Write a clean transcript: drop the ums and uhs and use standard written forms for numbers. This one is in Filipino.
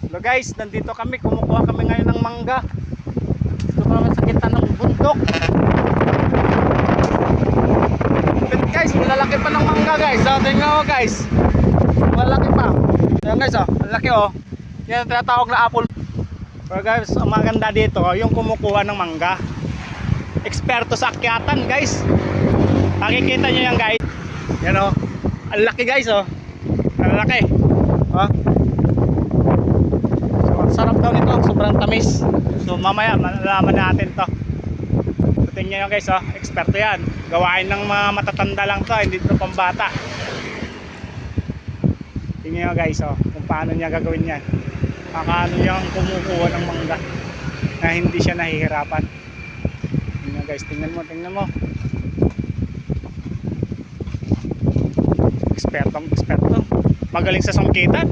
Hello guys, nandito kami, kumukuha kami ngayon ng mangga. Dito kami sa gitna ng bundok. But guys, malalaki pa ng mangga guys. Tingnan mo guys, malalaki pa. Ayan guys, ang laki yan ang tinatawag na apple. Pero guys, ang maganda dito yung kumukuha ng mangga, eksperto sa akyatan guys. Nakikita nyo yan guys. Yan ang laki guys ang laki. So sarap daw nito, sobrang tamis. So mamaya malalaman natin to. Tingnan nyo guys, eksperto yan. Gawain ng mga matatanda lang to, hindi to pambata. Tingnan nyo guys kung paano niya gagawin yan. Paano niya kumukuha ng mangga na hindi siya nahihirapan. Tingnan guys, tingnan mo. Eksperto. Magaling sa sungkitan.